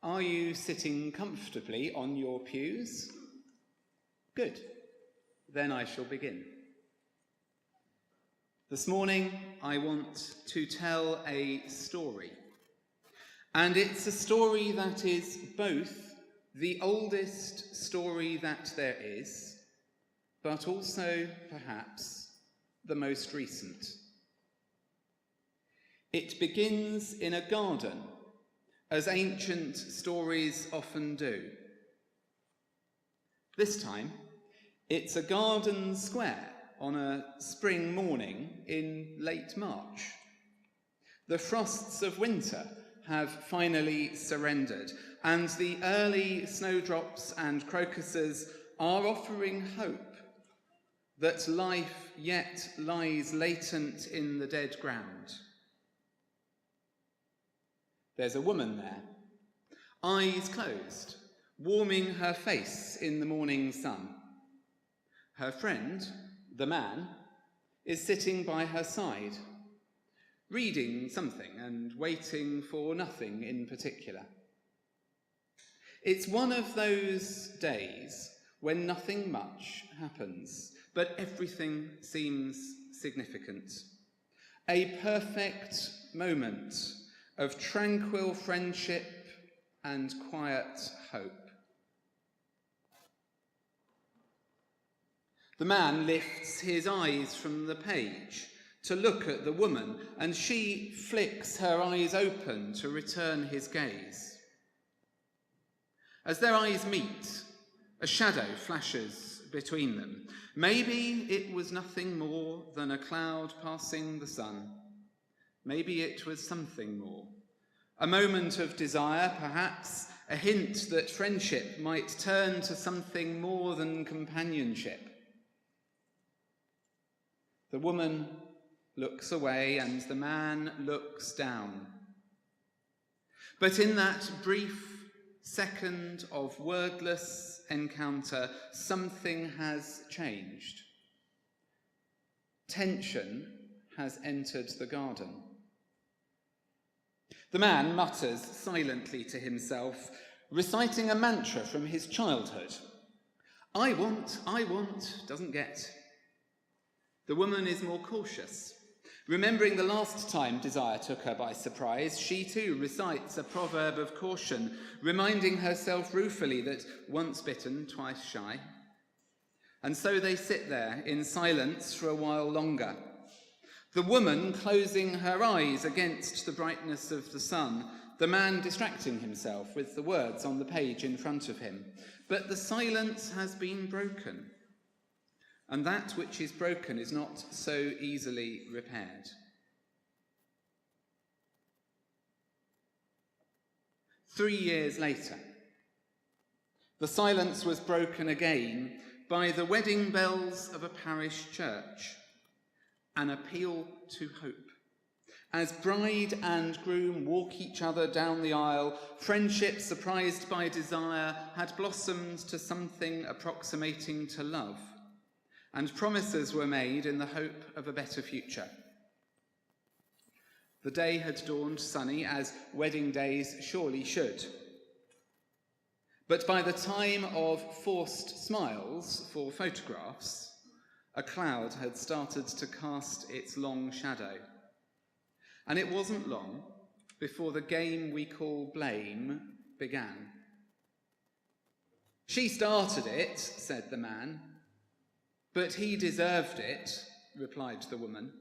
Are you sitting comfortably on your pews? Good. Then I shall begin. This morning I want to tell a story. And it's a story that is both the oldest story that there is, but also, perhaps, the most recent. It begins in a garden, as ancient stories often do. This time, it's a garden square on a spring morning in late March. The frosts of winter have finally surrendered, and the early snowdrops and crocuses are offering hope that life yet lies latent in the dead ground. There's a woman there, eyes closed, warming her face in the morning sun. Her friend, the man, is sitting by her side, reading something and waiting for nothing in particular. It's one of those days when nothing much happens, but everything seems significant. A perfect moment of tranquil friendship and quiet hope. The man lifts his eyes from the page to look at the woman, and she flicks her eyes open to return his gaze. As their eyes meet, a shadow flashes between them. Maybe it was nothing more than a cloud passing the sun. Maybe it was something more. A moment of desire, perhaps, a hint that friendship might turn to something more than companionship. The woman looks away and the man looks down. But in that brief second of wordless encounter, something has changed. Tension has entered the garden. The man mutters silently to himself, reciting a mantra from his childhood. I want, doesn't get. The woman is more cautious. Remembering the last time desire took her by surprise, she too recites a proverb of caution, reminding herself ruefully that once bitten, twice shy. And so they sit there in silence for a while longer. The woman closing her eyes against the brightness of the sun, the man distracting himself with the words on the page in front of him. But the silence has been broken, and that which is broken is not so easily repaired. Three years later, the silence was broken again by the wedding bells of a parish church. An appeal to hope. As bride and groom walk each other down the aisle, friendship surprised by desire had blossomed to something approximating to love, and promises were made in the hope of a better future. The day had dawned sunny, as wedding days surely should. But by the time of forced smiles for photographs, a cloud had started to cast its long shadow. And it wasn't long before the game we call blame began. She started it, said the man. But he deserved it, replied the woman.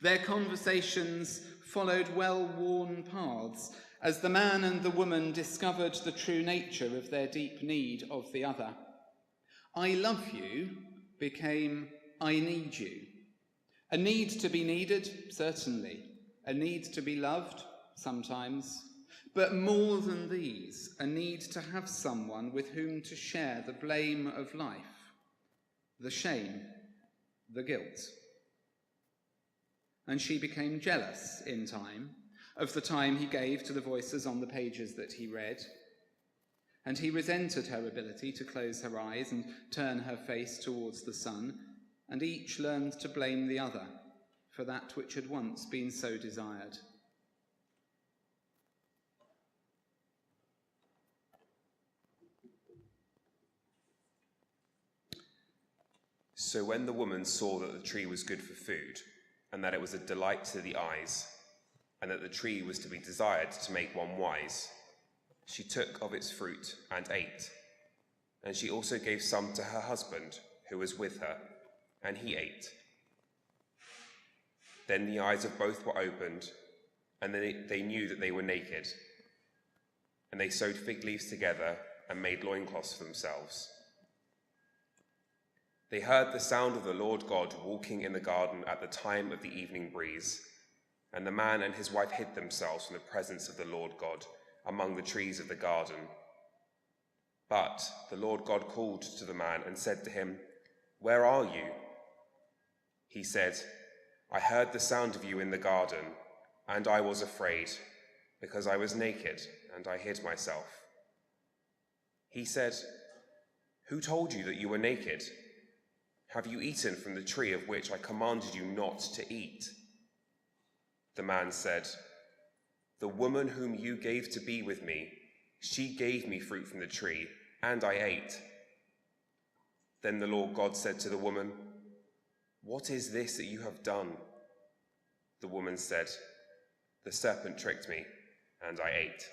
Their conversations followed well-worn paths as the man and the woman discovered the true nature of their deep need of the other. I love you became I need you. A need to be needed, certainly. A need to be loved, sometimes. But more than these, a need to have someone with whom to share the blame of life, the shame, the guilt. And she became jealous in time of the time he gave to the voices on the pages that he read. And he resented her ability to close her eyes and turn her face towards the sun, and each learned to blame the other for that which had once been so desired. So when the woman saw that the tree was good for food, and that it was a delight to the eyes, and that the tree was to be desired to make one wise, she took of its fruit and ate. And she also gave some to her husband, who was with her, and he ate. Then the eyes of both were opened, and they knew that they were naked. And they sewed fig leaves together and made loincloths for themselves. They heard the sound of the Lord God walking in the garden at the time of the evening breeze, and the man and his wife hid themselves from the presence of the Lord God among the trees of the garden. But the Lord God called to the man and said to him, "Where are you?" He said, "I heard the sound of you in the garden, and I was afraid, because I was naked, and I hid myself." He said, "Who told you that you were naked? Have you eaten from the tree of which I commanded you not to eat?" The man said, "The woman whom you gave to be with me, she gave me fruit from the tree, and I ate." Then the Lord God said to the woman, "What is this that you have done?" The woman said, "The serpent tricked me, and I ate."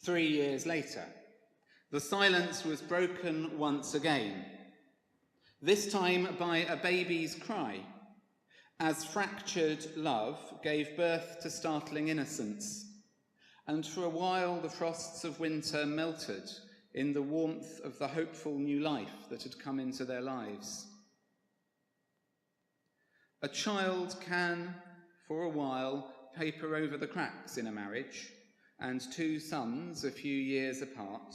"3 years later, the silence was broken once again, this time by a baby's cry, as fractured love gave birth to startling innocence, and for a while the frosts of winter melted in the warmth of the hopeful new life that had come into their lives. A child can, for a while, paper over the cracks in a marriage, and 2 sons, a few years apart,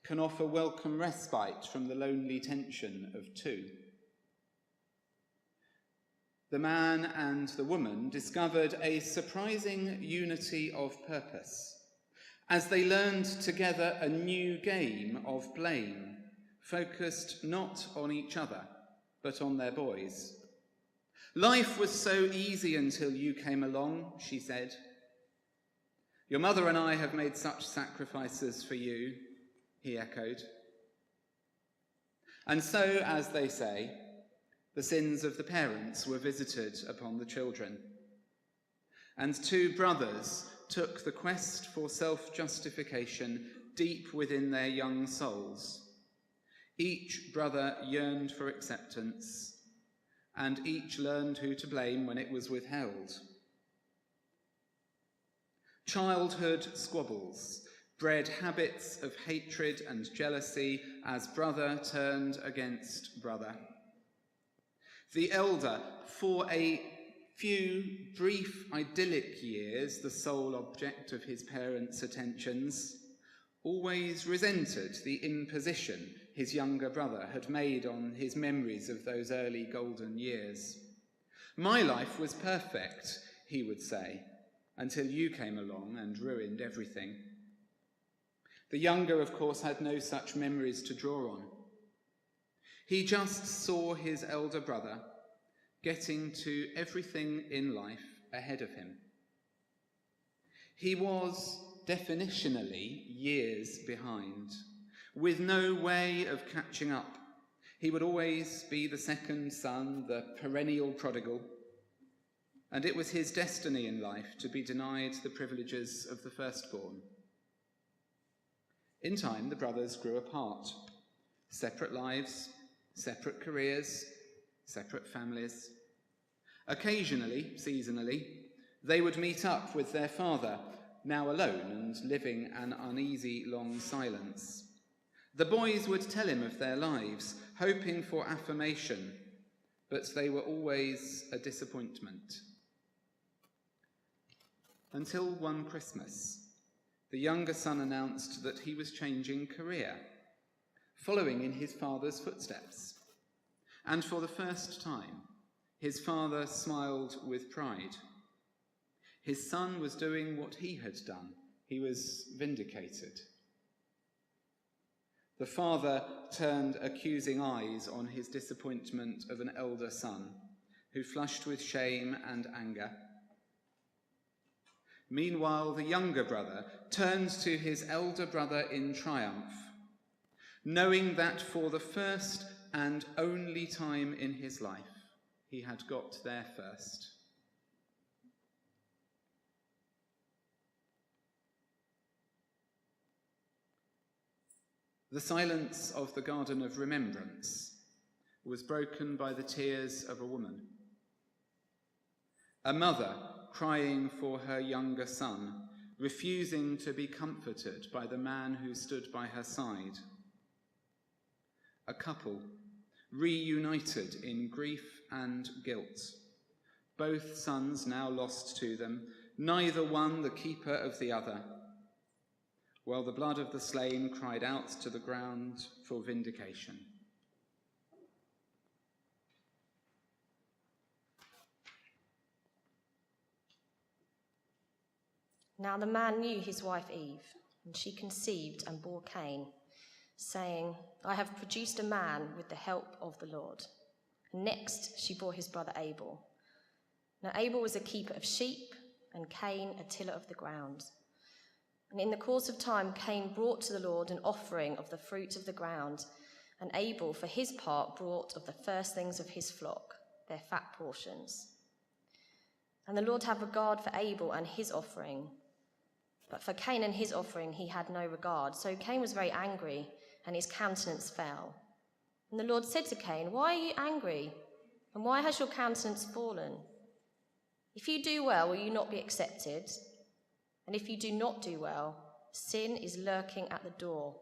can offer welcome respite from the lonely tension of 2. The man and the woman discovered a surprising unity of purpose as they learned together a new game of blame, focused not on each other, but on their boys. "Life was so easy until you came along," she said. "Your mother and I have made such sacrifices for you," he echoed. And so, as they say, the sins of the parents were visited upon the children. And 2 brothers took the quest for self-justification deep within their young souls. Each brother yearned for acceptance, and each learned who to blame when it was withheld. Childhood squabbles bred habits of hatred and jealousy as brother turned against brother. The elder, for a few brief idyllic years the sole object of his parents' attentions, always resented the imposition his younger brother had made on his memories of those early golden years. "My life was perfect," he would say, "until you came along and ruined everything." The younger, of course, had no such memories to draw on. He just saw his elder brother getting to everything in life ahead of him. He was definitionally years behind, with no way of catching up. He would always be the second son, the perennial prodigal, and it was his destiny in life to be denied the privileges of the firstborn. In time, the brothers grew apart. Separate lives, separate careers, separate families. Occasionally, seasonally, they would meet up with their father, now alone and living an uneasy long silence. The boys would tell him of their lives, hoping for affirmation, but they were always a disappointment. Until one Christmas, the younger son announced that he was changing career, following in his father's footsteps. And for the first time, his father smiled with pride. His son was doing what he had done. He was vindicated. The father turned accusing eyes on his disappointment of an elder son, who flushed with shame and anger. Meanwhile, the younger brother turns to his elder brother in triumph, knowing that for the first and only time in his life, he had got there first. The silence of the Garden of Remembrance was broken by the tears of a woman. A mother crying for her younger son, refusing to be comforted by the man who stood by her side. A couple reunited in grief and guilt, both sons now lost to them, neither one the keeper of the other, while the blood of the slain cried out to the ground for vindication. Now the man knew his wife Eve, and she conceived and bore Cain, saying, I have produced a man with the help of the Lord. And next she bore his brother Abel. Now Abel was a keeper of sheep, and Cain a tiller of the ground. And in the course of time Cain brought to the Lord an offering of the fruit of the ground, and Abel for his part brought of the firstlings of his flock, their fat portions. And the Lord had regard for Abel and his offering, but for Cain and his offering he had no regard. So Cain was very angry, and his countenance fell. And the Lord said to Cain, Why are you angry? And why has your countenance fallen? If you do well, will you not be accepted? And if you do not do well, sin is lurking at the door.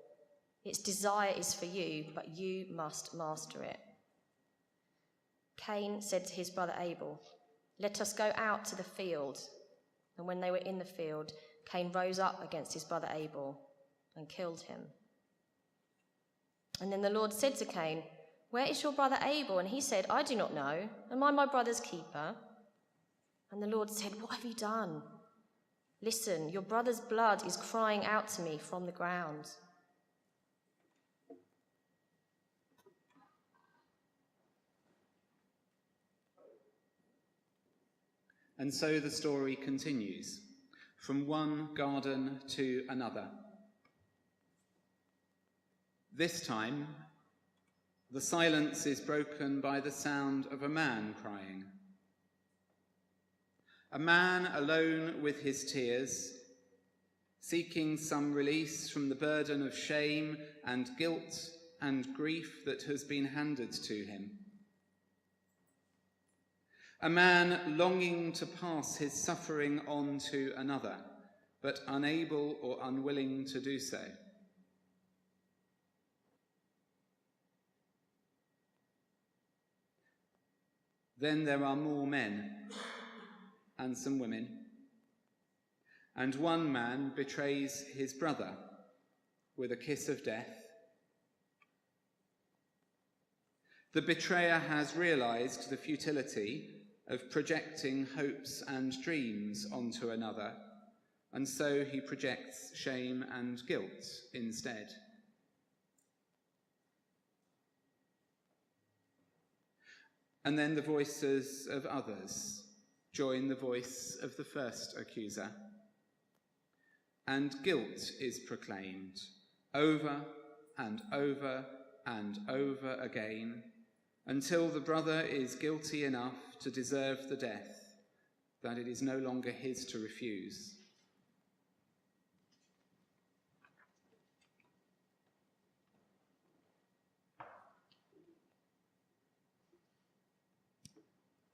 Its desire is for you, but you must master it. Cain said to his brother Abel, Let us go out to the field. And when they were in the field, Cain rose up against his brother Abel and killed him. And then the Lord said to Cain, Where is your brother Abel? And he said, I do not know. Am I my brother's keeper? And the Lord said, What have you done? Listen, your brother's blood is crying out to me from the ground. And so the story continues, from one garden to another. This time, the silence is broken by the sound of a man crying. A man alone with his tears, seeking some release from the burden of shame and guilt and grief that has been handed to him. A man longing to pass his suffering on to another, but unable or unwilling to do so. Then there are more men and some women, and one man betrays his brother with a kiss of death. The betrayer has realized the futility of projecting hopes and dreams onto another, and so he projects shame and guilt instead. And then the voices of others join the voice of the first accuser, and guilt is proclaimed over and over and over again, until the brother is guilty enough to deserve the death that it is no longer his to refuse.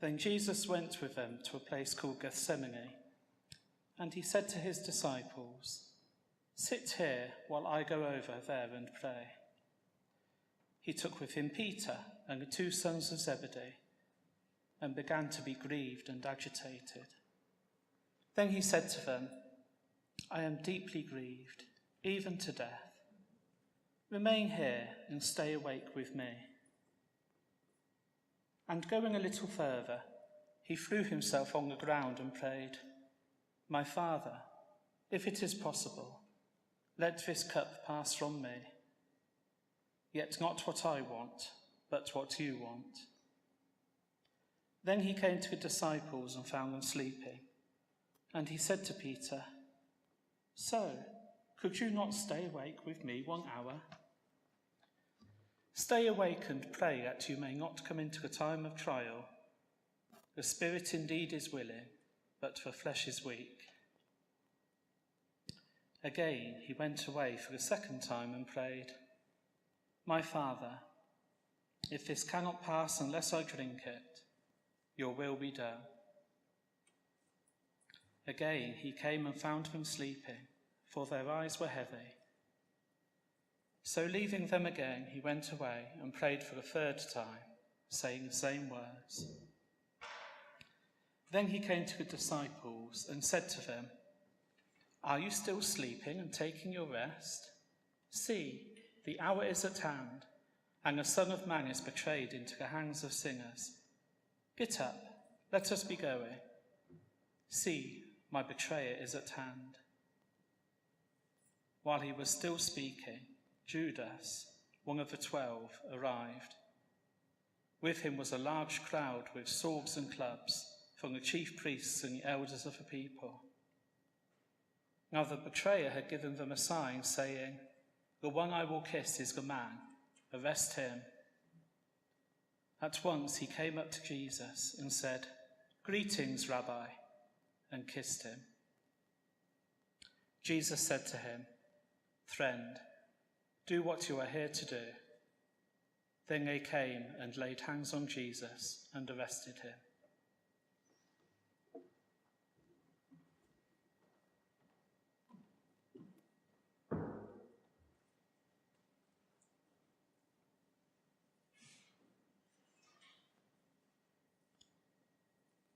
Then Jesus went with them to a place called Gethsemane, and he said to his disciples, Sit here while I go over there and pray. He took with him Peter and the 2 sons of Zebedee, and began to be grieved and agitated. Then he said to them, I am deeply grieved, even to death. Remain here and stay awake with me. And going a little further, he threw himself on the ground and prayed, My Father, if it is possible, let this cup pass from me. Yet not what I want, but what you want. Then he came to the disciples and found them sleeping. And he said to Peter, "So, could you not stay awake with me 1 hour? Stay awake and pray that you may not come into a time of trial. The spirit indeed is willing, but the flesh is weak." Again he went away for the second time and prayed, "My Father, if this cannot pass unless I drink it, your will be done." Again he came and found them sleeping, for their eyes were heavy. So leaving them again, he went away and prayed for the third time, saying the same words. Then he came to the disciples and said to them, "Are you still sleeping and taking your rest? See, the hour is at hand, and the Son of Man is betrayed into the hands of sinners. Get up, let us be going. See, my betrayer is at hand." While he was still speaking, Judas, one of the 12, arrived. With him was a large crowd with swords and clubs from the chief priests and the elders of the people. Now the betrayer had given them a sign, saying, "The one I will kiss is the man. Arrest him." At once he came up to Jesus and said, "Greetings, Rabbi," and kissed him. Jesus said to him, "Friend, do what you are here to do." Then they came and laid hands on Jesus and arrested him.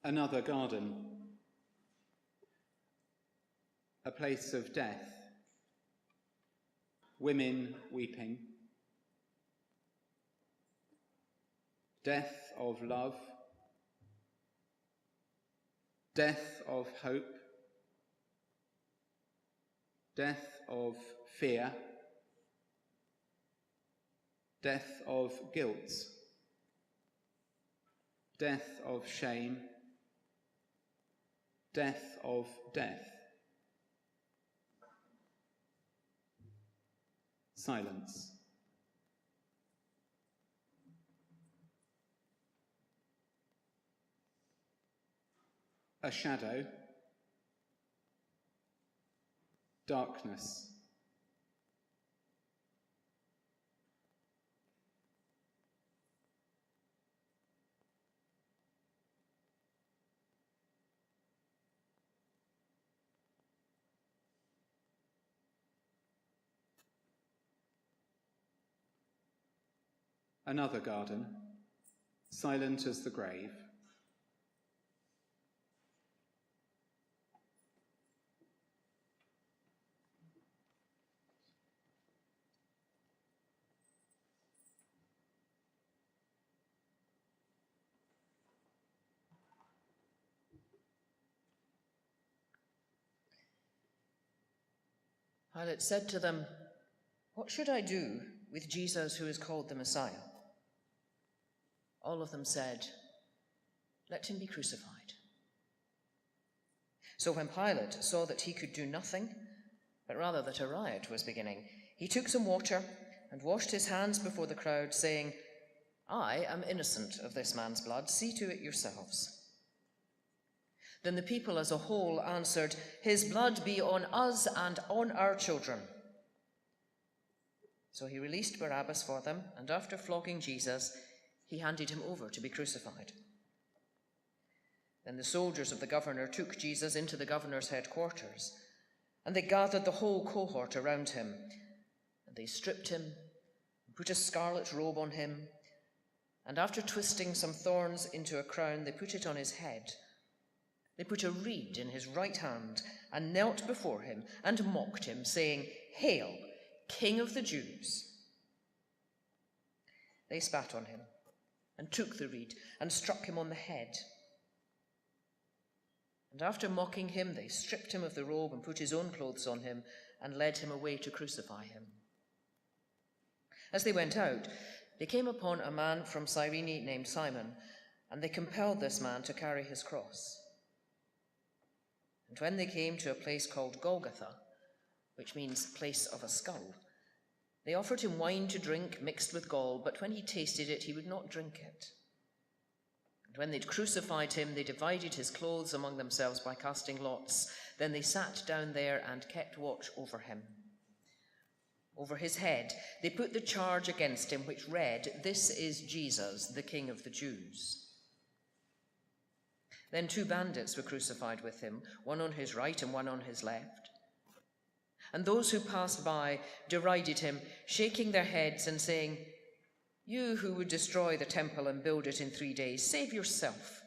Another garden, a place of death, women weeping, death of love, death of hope, death of fear, death of guilt, death of shame, death of death. Silence. A shadow. Darkness. Another garden, silent as the grave. Pilate said to them, "What should I do with Jesus who is called the Messiah?" All of them said, "Let him be crucified." So when Pilate saw that he could do nothing, but rather that a riot was beginning, he took some water and washed his hands before the crowd, saying, "I am innocent of this man's blood. See to it yourselves." Then the people as a whole answered, "His blood be on us and on our children." So he released Barabbas for them, and after flogging Jesus, he handed him over to be crucified. Then the soldiers of the governor took Jesus into the governor's headquarters, and they gathered the whole cohort around him, and they stripped him, and put a scarlet robe on him, and after twisting some thorns into a crown, they put it on his head. They put a reed in his right hand and knelt before him and mocked him, saying, "Hail, King of the Jews!" They spat on him and took the reed and struck him on the head. And after mocking him, they stripped him of the robe and put his own clothes on him and led him away to crucify him. As they went out, they came upon a man from Cyrene named Simon, and they compelled this man to carry his cross. And when they came to a place called Golgotha, which means place of a skull, they offered him wine to drink mixed with gall, but when he tasted it, he would not drink it. And when they'd crucified him, they divided his clothes among themselves by casting lots. Then they sat down there and kept watch over him. Over his head, they put the charge against him, which read, "This is Jesus, the King of the Jews." Then 2 bandits were crucified with him, one on his right and one on his left. And those who passed by derided him, shaking their heads and saying, "You who would destroy the temple and build it in 3 days, save yourself.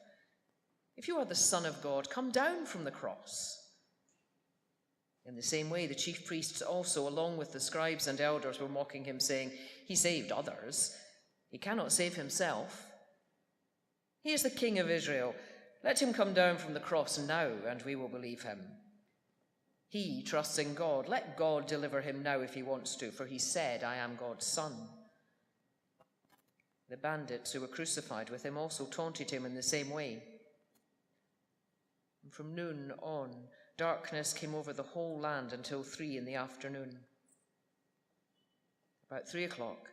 If you are the Son of God, come down from the cross." In the same way, the chief priests also, along with the scribes and elders, were mocking him, saying, "He saved others. He cannot save himself. He is the King of Israel. Let him come down from the cross now, and we will believe him. He trusts in God. Let God deliver him now if he wants to, for he said, 'I am God's son.'" The bandits who were crucified with him also taunted him in the same way. And from noon on, darkness came over the whole land until 3 in the afternoon. About 3 o'clock,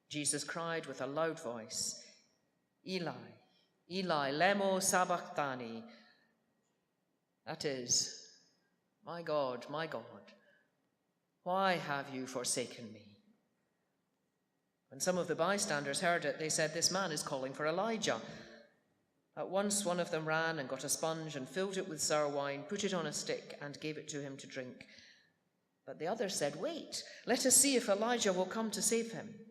Jesus cried with a loud voice, "Eli, Eli, lema sabachthani." That is, my God, why have you forsaken me?" When some of the bystanders heard it, they said, "This man is calling for Elijah." At once one of them ran and got a sponge and filled it with sour wine, put it on a stick and gave it to him to drink. But the others said, "Wait, let us see if Elijah will come to save him."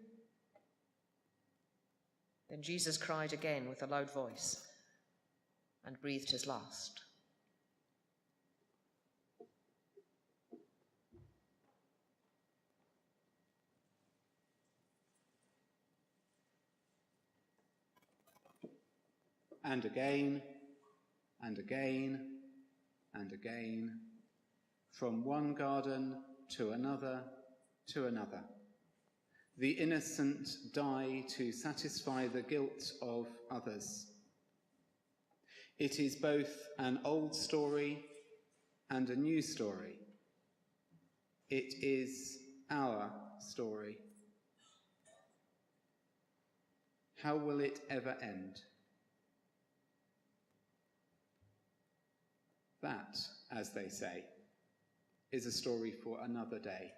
Then Jesus cried again with a loud voice and breathed his last. And again, and again, and again, from one garden to another, the innocent die to satisfy the guilt of others. It is both an old story and a new story. It is our story. How will it ever end? That, as they say, is a story for another day.